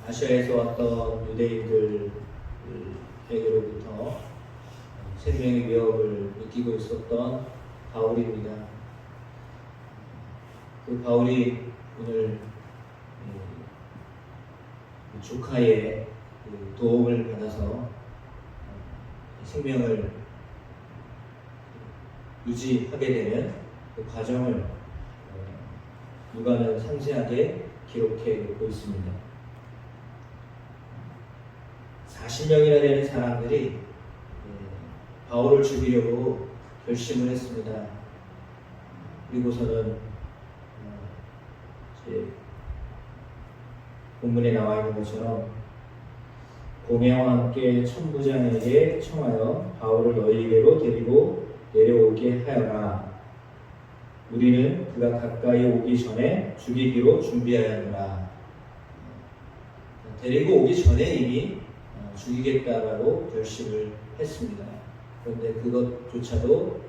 아시아에서 왔던 유대인들에게로부터 생명의 위협을 느끼고 있었던 바울입니다. 그 바울이 오늘 조카의 도움을 받아서 생명을 유지하게 되는 그 과정을 누가는 상세하게 기록해 놓고 있습니다. 40명이나 되는 사람들이 바울을 죽이려고 결심을 했습니다. 그리고서는 본문에 나와 있는 것처럼 고매와 함께 천부장에게 청하여 바울을 너희에게로 데리고 내려오게 하여라. 우리는 그가 가까이 오기 전에 죽이기로 준비하였노라. 데리고 오기 전에 이미 죽이겠다라고 결심을 했습니다. 그런데 그것조차도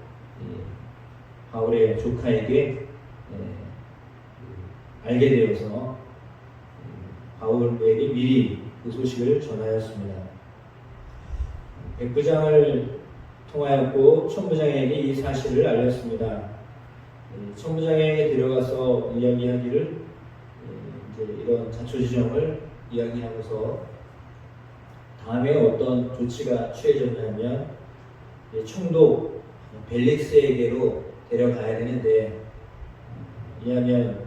바울의 조카에게 알게 되어서 바울에게 미리 그 소식을 전하였습니다. 백부장을 통하였고 천부장에게 이 사실을 알렸습니다. 천부장에게 데려가서 이야기하기를 이제 이런 자초지종을 이야기하면서 다음에 어떤 조치가 취해졌냐면 총독 벨릭스에게로 데려가야 되는데, 왜냐하면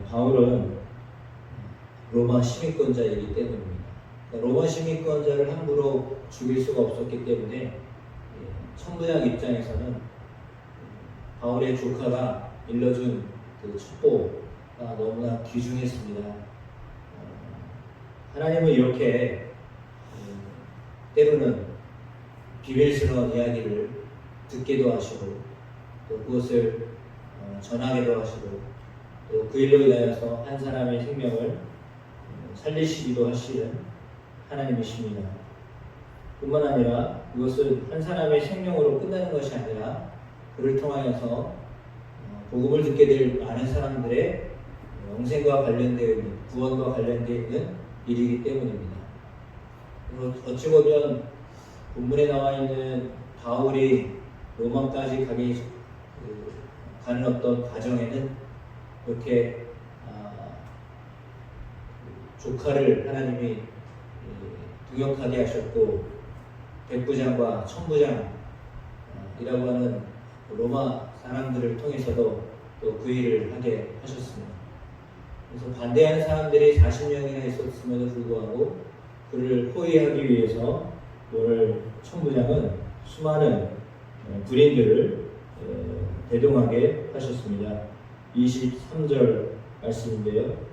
바울은 로마 시민권자이기 때문입니다. 로마 시민권자를 함부로 죽일 수가 없었기 때문에 천부장 입장에서는 바울의 조카가 일러준 그 첩보가 너무나 귀중했습니다. 하나님은 이렇게 때로는 비밀스러운 이야기를 듣게도 하시고 또 그것을 전하게도 하시고 또 그 일로 인하여서 한 사람의 생명을 살리시기도 하시는 하나님이십니다. 뿐만 아니라 그것은 한 사람의 생명으로 끝나는 것이 아니라 그를 통하여서 복음을 듣게 될 많은 사람들의 영생과 관련되어 있는, 구원과 관련되어 있는 일이기 때문입니다. 어찌 보면 본문에 나와 있는 바울이 로마까지 가는 어떤 과정에는 그렇게 조카를 하나님이 동역하게 하셨고 백부장과 천부장이라고 하는 로마 사람들을 통해서도 또 그 일을 하게 하셨습니다. 그래서 반대하는 사람들이 40명이나 있었음에도 불구하고 그를 포위하기 위해서 오늘 천부장은 수많은 군인들을 대동하게 하셨습니다. 23절 말씀인데요.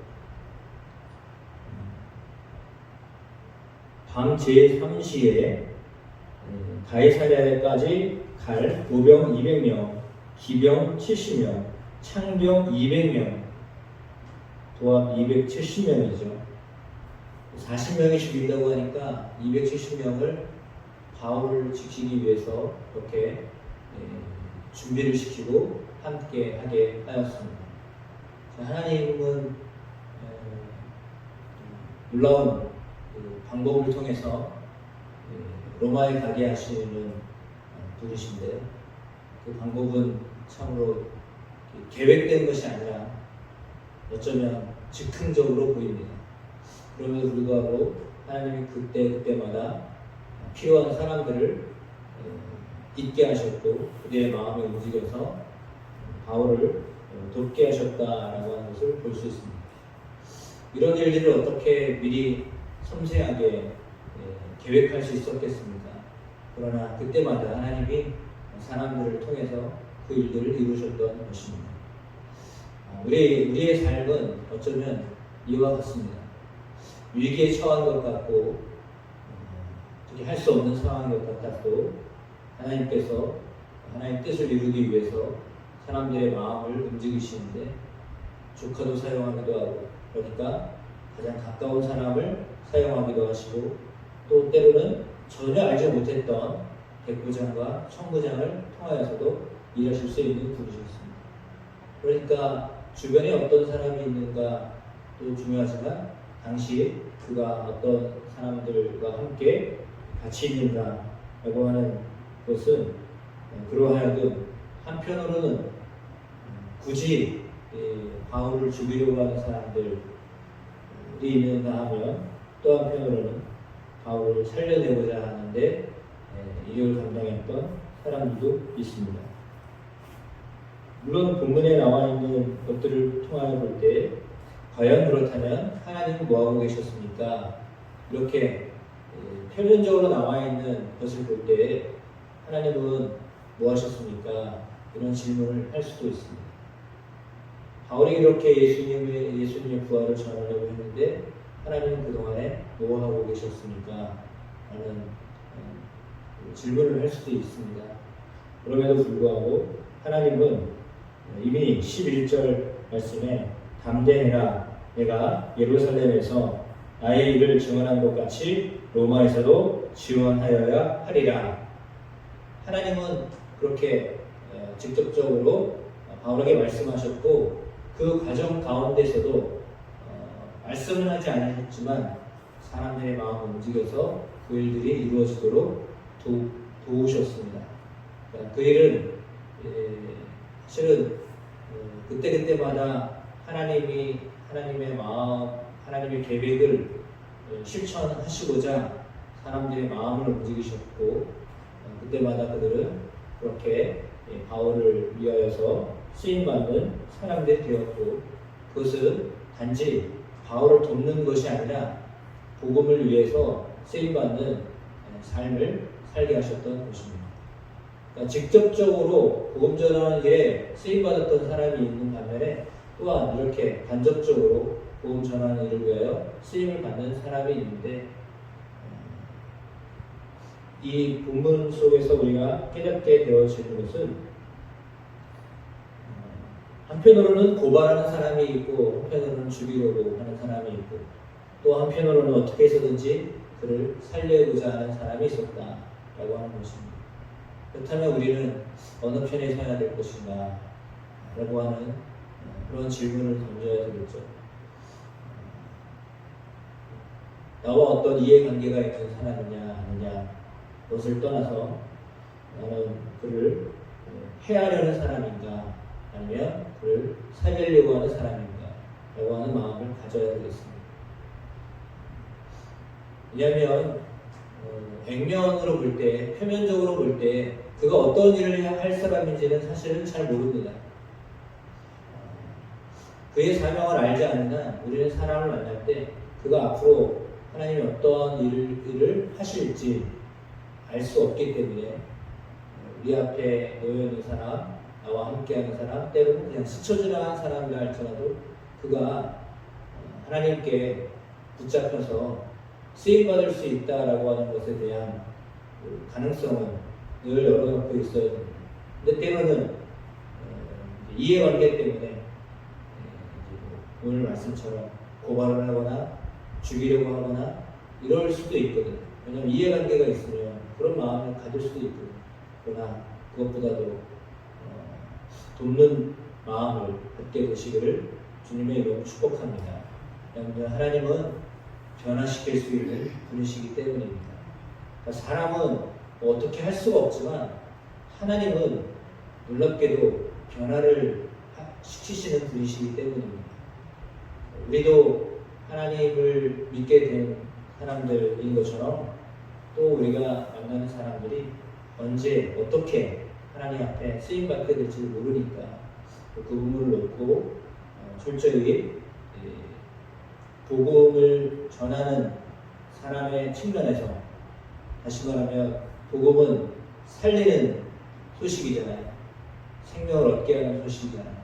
밤 제3시에 가이사랴까지 갈 보병 200명, 기병 70명, 창병 200명, 도합 270명이죠. 40명이 죽인다고 하니까 270명을 바울을 지키기 위해서 그렇게 준비를 시키고 함께 하게 하였습니다. 하나님은 놀라운 방법을 통해서 로마에 가게 하시는 분이신데 그 방법은 참으로 계획된 것이 아니라 어쩌면 즉흥적으로 보입니다. 그럼에도 불구하고 하나님이 그때마다 필요한 사람들을 있게 하셨고 그들의 마음에 움직여서 바울을 돕게 하셨다라고 하는 것을 볼 수 있습니다. 이런 일들을 어떻게 미리 섬세하게 계획할 수 있었겠습니까? 그러나 그때마다 하나님이 사람들을 통해서 그 일들을 이루셨던 것입니다. 우리의 삶은 어쩌면 이와 같습니다. 위기에 처한 것 같고 어떻게 할 수 없는 상황인 것 같아도 하나님께서 하나님의 뜻을 이루기 위해서 사람들의 마음을 움직이시는데 조카도 사용하기도 하고 그러니까 가장 가까운 사람을 사용하기도 하시고 또 때로는 전혀 알지 못했던 백부장과 천부장을 통하여서도 일하실 수 있는 분이셨습니다. 그러니까 주변에 어떤 사람이 있는가 도 중요하지만 당시 그가 어떤 사람들과 함께 같이 있는가라고 하는 것은 그러하여금 한편으로는 굳이 바울을 죽이려고 하는 사람들이 있는가 하면 또 한편으로는 바울을 살려내고자 하는데 이를 감당했던 사람들도 있습니다. 물론 본문에 나와 있는 것들을 통하여 볼 때 과연 그렇다면 하나님은 뭐하고 계셨습니까? 이렇게 표면적으로 나와 있는 것을 볼 때 하나님은 뭐 하셨습니까? 이런 질문을 할 수도 있습니다. 바울이 이렇게 예수님의 부활을 전하려고 했는데 하나님은 그동안에 뭐 하고 계셨습니까? 라는 질문을 할 수도 있습니다. 그럼에도 불구하고 하나님은 이미 11절 말씀에 담대해라, 내가 예루살렘에서 나의 일을 증언한 것 같이 로마에서도 증언하여야 하리라. 하나님은 그렇게 직접적으로 바울에게 말씀하셨고 그 과정 가운데서도 말씀은 하지 않으셨지만 사람들의 마음을 움직여서 그 일들이 이루어지도록 도우셨습니다. 그 일은 사실은 그때그때마다 하나님의 마음, 하나님의 계획을 실천하시고자 사람들의 마음을 움직이셨고 그때마다 그들은 그렇게 바울을 위하여서 쓰임받는 사람들이 되었고 그것은 단지 바울을 돕는 것이 아니라 복음을 위해서 쓰임받는 삶을 살게 하셨던 것입니다. 그러니까 직접적으로 복음 전하는 일에 쓰임받았던 사람이 있는 반면에 또한 이렇게 간접적으로 복음 전하는 일을 위하여 쓰임을 받는 사람이 있는데 이 본문 속에서 우리가 깨닫게 되어지는 것은 한편으로는 고발하는 사람이 있고 한편으로는 죽이려고 하는 사람이 있고 또 한편으로는 어떻게 해서든지 그를 살려고자 하는 사람이 있었다라고 하는 것입니다. 그렇다면 우리는 어느 편에 서야 될 것인가 라고 하는 그런 질문을 던져야 되겠죠. 나와 어떤 이해관계가 있는 사람이냐 아니냐 그것을 떠나서 나는 그를 해하려는 사람인가 아니면 그를 살리려고 하는 사람인가 라고 하는 마음을 가져야 되겠습니다. 왜냐하면 액면으로 볼 때, 표면적으로 볼 때 그가 어떤 일을 할 사람인지는 사실은 잘 모릅니다. 그의 사명을 알지 않는 한 우리는 사람을 만날 때 그가 앞으로 하나님이 어떤 일을 하실지 알 수 없기 때문에 우리 앞에 놓여있는 사람, 나와 함께하는 사람, 때로는 그냥 스쳐 지나간 사람이라 할지라도 그가 하나님께 붙잡혀서 쓰임받을 수 있다라고 하는 것에 대한 가능성은 늘 열어놓고 있어야 됩니다. 근데 때로는 이해관계 때문에 오늘 말씀처럼 고발을 하거나 죽이려고 하거나 이럴 수도 있거든요. 왜냐하면 이해관계가 있으면 그런 마음을 가질 수도 있거든요. 그러나 그것보다도 돕는 마음을 갖게 되시기를 주님의 이름으로 축복합니다. 왜냐하면 하나님은 변화시킬 수 있는 분이시기 때문입니다. 그러니까 사람은 어떻게 할 수가 없지만 하나님은 놀랍게도 변화를 시키시는 분이시기 때문입니다. 우리도 하나님을 믿게 된 사람들인 것처럼 또 우리가 만나는 사람들이 언제 어떻게 하나님 앞에 쓰임받게 될지 모르니까 그 부분을 놓고 철저히 복음을 전하는 사람의 측면에서 다시 말하면 복음은 살리는 소식이잖아요. 생명을 얻게 하는 소식이잖아요.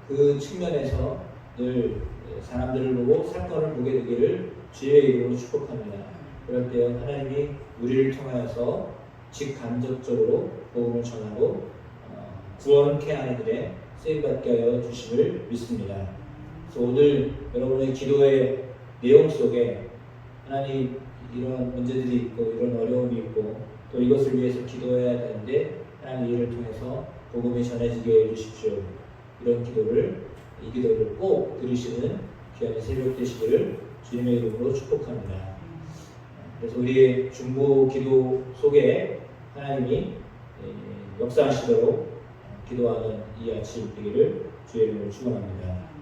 그 측면에서 늘 사람들을 보고 사건을 보게 되기를 주의 이름으로 축복합니다. 그럴 때 하나님이 우리를 통하여서 직간접적으로 복음을 전하고 구원케 하는 일에 쓰임받게 하여 주심을 믿습니다. 그래서 오늘 여러분의 기도의 내용 속에 하나님 이런 문제들이 있고 이런 어려움이 있고 또 이것을 위해서 기도해야 되는데 하나님 이를 통해서 복음이 전해지게 해주십시오. 이런 기도를 이 기도를 꼭 들으시는 귀한 새벽 되시기를 주님의 이름으로 축복합니다. 그래서 우리의 중보 기도 속에 하나님이 역사하시도록 기도하는 이 아침 되기를 주의 이름으로 축원합니다.